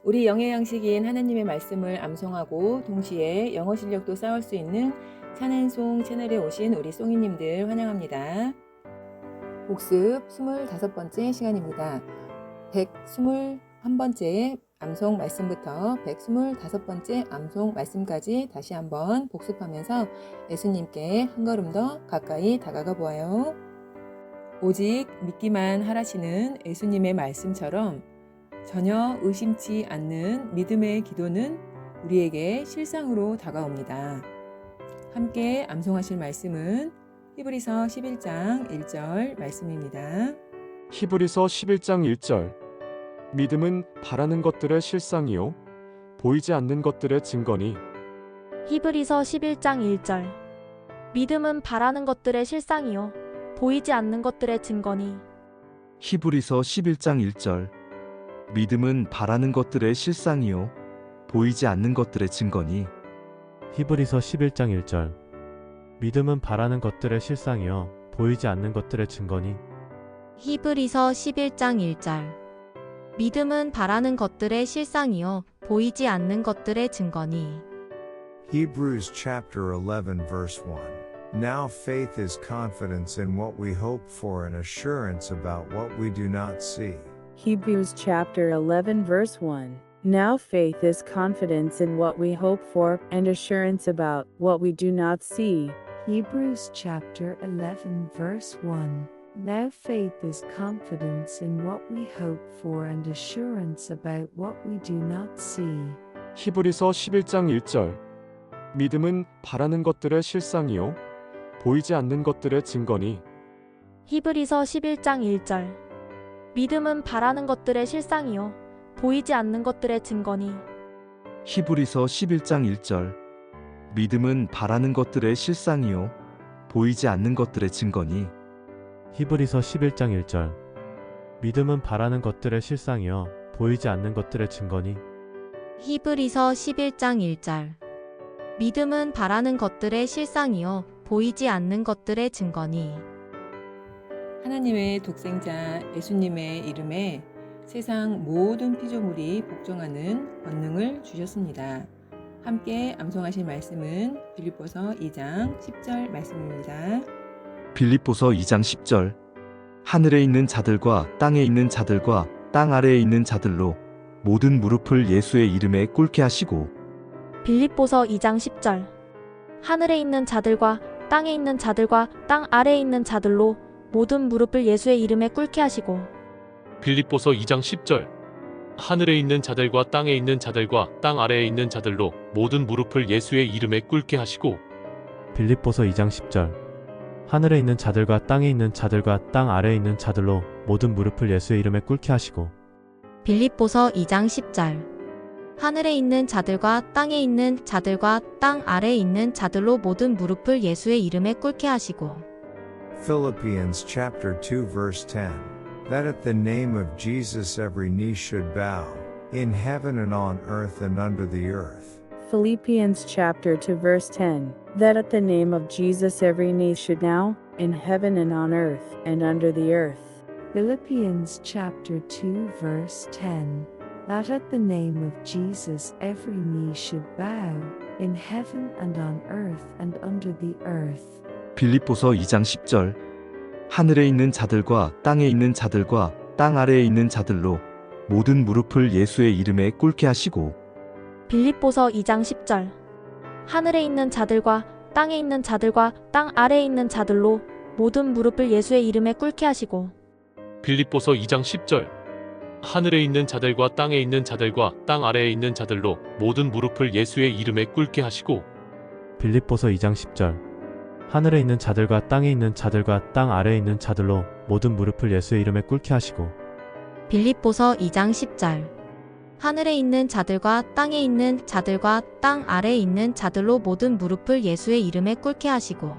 우리 영의 양식인 하나님의 말씀을 암송하고 동시에 영어 실력도 쌓을 수 있는 찬앤송 채널에 오신 우리 송이님들 환영합니다. 복습 25번째 시간입니다. 121번째 암송 말씀부터 125번째 암송 말씀까지 다시 한번 복습하면서 예수님께 한 걸음 더 가까이 다가가 보아요. 오직 믿기만 하라시는 예수님의 말씀처럼 전혀 의심치 않는 믿음의 기도는 우리에게 실상으로 다가옵니다. 함께 암송하실 말씀은 히브리서 11장 1절 말씀입니다. 히브리서 11장 1절. 믿음은 바라는 것들의 실상이요 보이지 않는 것들의 증거니. 히브리서 11장 1절. 믿음은 바라는 것들의 실상이요 보이지 않는 것들의 증거니. 히브리서 11장 1절. 믿음은 바라는 것들의 실상이요 보이지 않는 것들의 증거니. 히브리서 11장 1절. 믿음은 바라는 것들의 실상이요 보이지 않는 것들의 증거니. 히브리서 11장 1절. 믿음은 바라는 것들의 실상이요 보이지 않는 것들의 증거니. Hebrews chapter 11 verse 1. Now faith is confidence in what we hope for and assurance about what we do not see. Hebrews chapter 11 verse 1. Now faith is confidence in what we hope for and assurance about what we do not see. Hebrews chapter 11 verse 1. Now faith is confidence in what we hope for and assurance about what we do not see. 히브리서 11장 1절. 믿음은 바라는 것들의 실상이요 보이지 않는 것들의 증거니. 히브리서 11장 1절. 믿음은 바라는 것들의 실상이요 보이지 않는 것들의 증거니. 히브리서 11장 1절. 믿음은 바라는 것들의 실상이요 보이지 않는 것들의 증거니. 히브리서 11장 1절. 믿음은 바라는 것들의 실상이요 보이지 않는 것들의 증거니. 히브리서 11장 1절. 믿음은 바라는 것들의 실상이요 보이지 않는 것들의 증거니. 하나님의 독생자 예수님의 이름에 세상 모든 피조물이 복종하는 권능을 주셨습니다. 함께 암송하실 말씀은 빌립보서 2장 10절 말씀입니다. 빌립보서 2장 10절. 하늘에 있는 자들과 땅에 있는 자들과 땅 아래에 있는 자들로 모든 무릎을 예수의 이름에 꿇게 하시고. 빌립보서 2장 10절. 하늘에 있는 자들과 땅에 있는 자들과 땅 아래에 있는 자들로 모든 무릎을 예수의 이름에 꿇게 하시고. 빌립보서 2장 10절. 하늘에 있는 자들과 땅에 있는 자들과 땅 아래에 있는 자들로 모든 무릎을 예수의 이름에 꿇게 하시고. 빌립보서 2장 10절. 하늘에 있는 자들과 땅에 있는 자들과 땅 아래에 있는 자들로 모든 무릎을 예수의 이름에 꿇게 하시고. 빌립보서 2장 10절. 하늘에 있는 자들과 땅에 있는 자들과 땅 아래에 있는 자들로 모든 무릎을 예수의 이름에 꿇게 하시고. Philippians chapter 2 verse 10. That at the name of Jesus every knee should bow, in heaven and on earth and under the earth. Philippians chapter 2 verse 10. That at the name of Jesus every knee should bow, in heaven and on earth and under the earth. Philippians chapter 2 verse 10. That at the name of Jesus every knee should bow, in heaven and on earth and under the earth. 빌립보서 2장 10절. 하늘에 있는 자들과 땅에 있는 자들과 땅 아래에 있는 자들로 모든 무릎을 예수의 이름에 꿇게 하시고. 빌립보서 2장 10절. 하늘에 있는 자들과 땅에 있는 자들과 땅 아래에 있는 자들로 모든 무릎을 예수의 이름에 꿇게 하시고. 빌립보서 2장 10절. 하늘에 있는 자들과 땅에 있는 자들과 땅 아래에 있는 자들로 모든 무릎을 예수의 이름에 꿇게 하시고. 빌립보서 2장 10절. 하늘에 있는 자들과 땅에 있는 자들과 땅 아래에 있는 자들로 모든 무릎을 예수의 이름에 꿇게 하시고. 빌립보서 2장 10절. 하늘에 있는 자들과 땅에 있는 자들과 땅 아래에 있는 자들로 모든 무릎을 예수의 이름에 꿇게 하시고.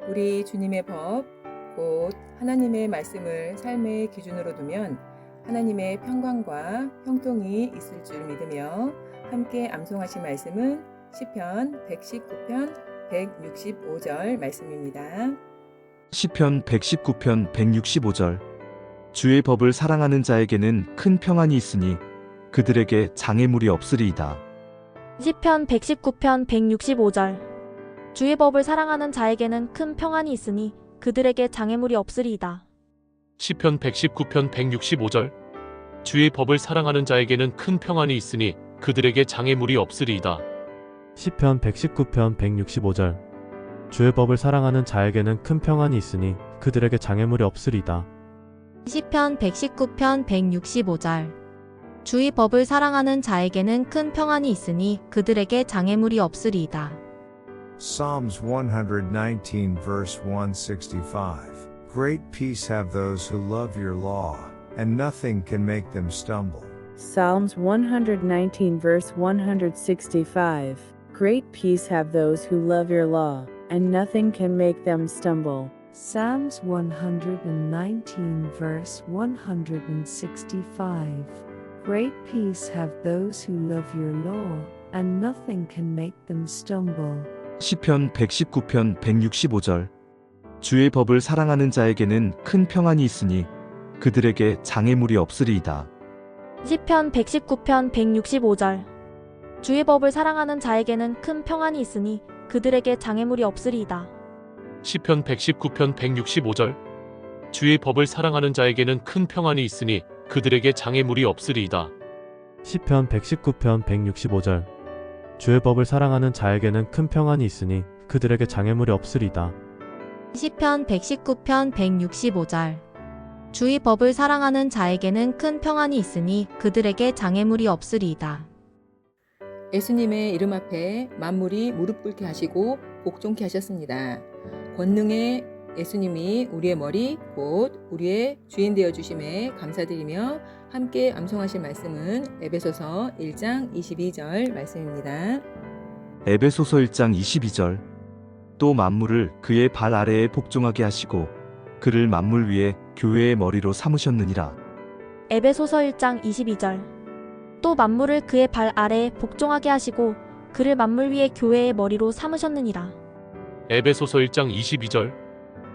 우리 주님의 법, 곧 하나님의 말씀을 삶의 기준으로 두면 하나님의 평강과 형통이 있을 줄 믿으며 함께 암송하신 말씀은 시편 119편 165절 말씀입니다. 시편 119편 165절. 주의 법을 사랑하는 자에게는 큰 평안이 있으니 그들에게 장애물이 없으리이다. 시편 119편 165절. 주의 법을 사랑하는 자에게는 큰 평안이 있으니 그들에게 장애물이 없으리이다. 시편 119편 165절. 주의 법을 사랑하는 자에게는 큰 평안이 있으니 그들에게 장애물이 없으리이다. 시편 119편 165절. 주의 법을 사랑하는 자에게는 큰 평안이 있으니 그들에게 장애물이 없으리이다. 시편 119편 165절. 주의 법을 사랑하는 자에게는 큰 평안이 있으니 그들에게 장애물이 없으리이다. Psalms 119 verse 165. Great peace have those who love your law, and nothing can make them stumble. Psalms 119 verse 165. Great peace have those who love your law, and nothing can make them stumble. Psalms 119 verse 165. Great peace have those who love your law, and nothing can make them stumble. 시편 119편 165절. 주의 법을 사랑하는 자에게는 큰 평안이 있으니 그들에게 장애물이 없으리이다. 시편 119편 165절. 주의 법을 사랑하는 자에게는 큰 평안이 있으니 그들에게 장애물이 없으리이다. 시편 119편 165절. 주의 법을 사랑하는 자에게는 큰 평안이 있으니 그들에게 장애물이 없으리이다. 시편 119편 165절. 주의 법을 사랑하는 자에게는 큰 평안이 있으니 그들에게 장애물이 없으리이다. 시편 119편 165절. 주의 법을 사랑하는 자에게는 큰 평안이 있으니 그들에게 장애물이 없으리이다. 예수님의 이름 앞에 만물이 무릎 꿇게 하시고 복종케 하셨습니다. 권능의 예수님이 우리의 머리 곧 우리의 주인 되어 주심에 감사드리며 함께 암송하실 말씀은 에베소서 1장 22절 말씀입니다. 에베소서 1장 22절. 또 만물을 그의 발 아래에 복종하게 하시고 그를 만물 위에 교회의 머리로 삼으셨느니라. 에베소서 1장 22절. 또 만물을 그의 발 아래에 복종하게 하시고 그를 만물 위에 교회의 머리로 삼으셨느니라. 에베소서 1장 22절.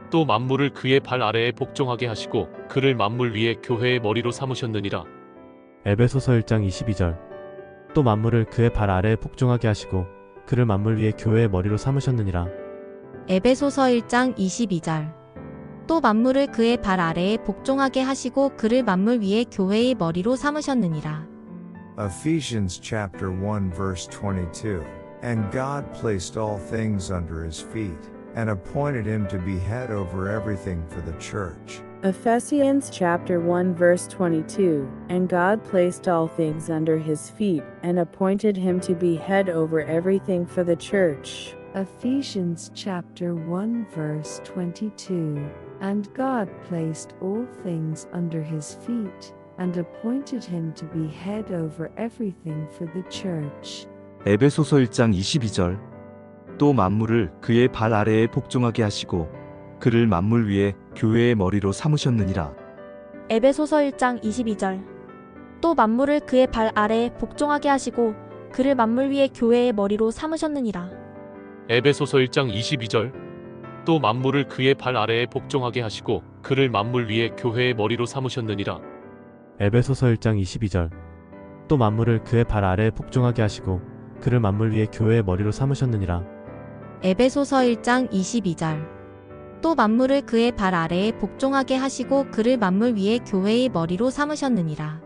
또 만물을 그의 발 아래에 복종하게 하시고 그를 만물 위에 교회의 머리로 삼으셨느니라. 에베소서 1장 22절. 또 만물을 그의 발 아래에 복종하게 하시고 그를 만물 위에 교회의 머리로 삼으셨느니라. 에베소서 1장 22절. 또 만물을 그의 발 아래에 복종하게 하시고 그를 만물 위에 교회의 머리로 삼으셨느니라. Ephesians chapter 1 verse 22. And God placed all things under his feet, and appointed him to be head over everything for the church. Ephesians chapter 1 verse 22. And God placed all things under his feet, and appointed him to be head over everything for the church. Ephesians chapter 1 verse 22. And God placed all things under his feet, and appointed him to be head over everything for the church. 에베소서 1장 22절. 또 만물을 그의 발 아래에 복종하게 하시고 그를 만물 위에 교회의 머리로 삼으셨느니라. 에베소서 1장 22절. 또 만물을 그의 발 아래에 복종하게 하시고 그를 만물 위에 교회의 머리로 삼으셨느니라. 에베소서 1장 22절. 또 만물을 그의 발 아래에 복종하게 하시고 그를 만물 위에 교회의 머리로 삼으셨느니라. 에베소서 1장 22절. 또 만물을 그의 발 아래에 복종하게 하시고 그를 만물 위에 교회의 머리로 삼으셨느니라. 에베소서 1장 22절. 또 만물을 그의 발 아래에 복종하게 하시고 그를 만물 위에 교회의 머리로 삼으셨느니라.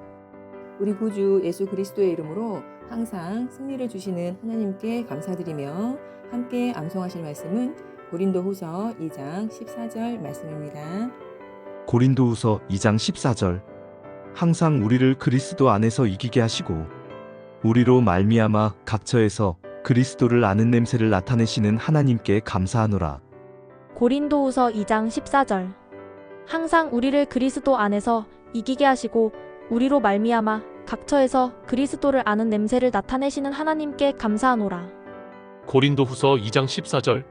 우리 구주 예수 그리스도의 이름으로 항상 승리를 주시는 하나님께 감사드리며 함께 암송하실 말씀은 고린도후서 2장 14절 말씀입니다. 고린도후서 2장 14절. 항상 우리를 그리스도 안에서 이기게 하시고 우리로 말미암아 각처에서 그리스도를 아는 냄새를 나타내시는 하나님께 감사하노라. 고린도후서 2장 14절. 항상 우리를 그리스도 안에서 이기게 하시고 우리로 말미암아 각처에서 그리스도를 아는 냄새를 나타내시는 하나님께 감사하노라. 고린도후서 2장 14절.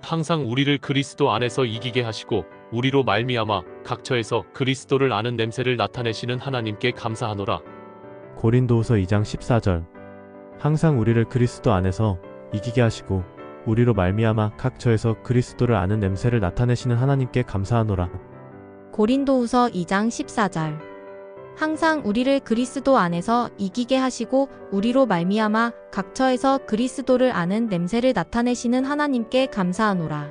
항상 우리를 그리스도 안에서 이기게 하시고 우리로 말미암아 각처에서 그리스도를 아는 냄새를 나타내시는 하나님께 감사하노라. 고린도후서 2장 14절. 항상 우리를 그리스도 안에서 이기게 하시고 우리로 말미암아 각처에서 그리스도를 아는 냄새를 나타내시는 하나님께 감사하노라. 고린도후서 2장 14절. 항상 우리를 그리스도 안에서 이기게 하시고 우리로 말미암아 각처에서 그리스도를 아는 냄새를 나타내시는 하나님께 감사하노라.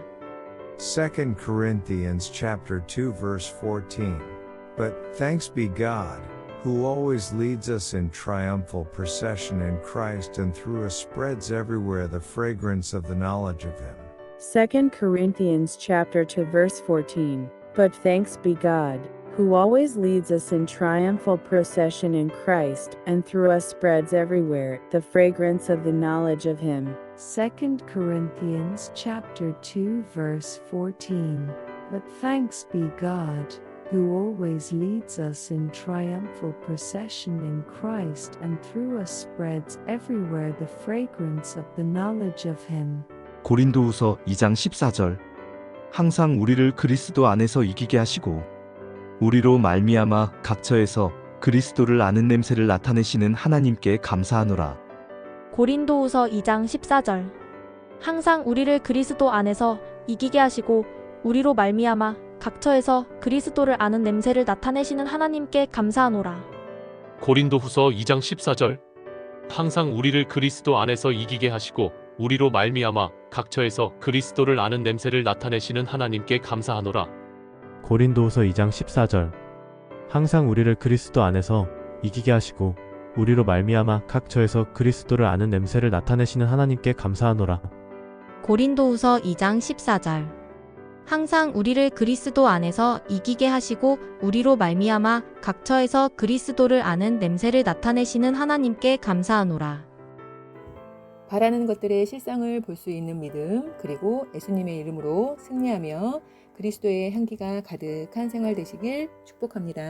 2 Corinthians chapter 2 verse 14. But thanks be God, who always leads us in triumphal procession in Christ and through us spreads everywhere the fragrance of the knowledge of him. 2 Corinthians chapter 2 verse 14. But thanks be God, who always leads us in triumphal procession in Christ, and through us spreads everywhere the fragrance of the knowledge of him. 2 Corinthians chapter 2 verse 14. But thanks be God, who always leads us in triumphal procession in Christ and through us spreads everywhere the fragrance of the knowledge of him. 고린도후서 2장 14절. 항상 우리를 그리스도 안에서 이기게 하시고 우리로 말미암아 각처에서 그리스도를 아는 냄새를 나타내시는 하나님께 감사하노라. 고린도후서 2장 14절. 항상 우리를 그리스도 안에서 이기게 하시고 우리로 말미암아 각처에서 그리스도를 아는 냄새를 나타내시는 하나님께 감사하노라. 고린도후서 2장 14절. 항상 우리를 그리스도 안에서 이기게 하시고 우리로 말미암아 각처에서 그리스도를 아는 냄새를 나타내시는 하나님께 감사하노라. 고린도후서 2장 14절. 항상 우리를 그리스도 안에서 이기게 하시고 우리로 말미암아 각처에서 그리스도를 아는 냄새를 나타내시는 하나님께 감사하노라. 고린도후서 2장 14절. 항상 우리를 그리스도 안에서 이기게 하시고 우리로 말미암아 각처에서 그리스도를 아는 냄새를 나타내시는 하나님께 감사하노라. 바라는 것들의 실상을 볼 수 있는 믿음, 그리고 예수님의 이름으로 승리하며 그리스도의 향기가 가득한 생활 되시길 축복합니다.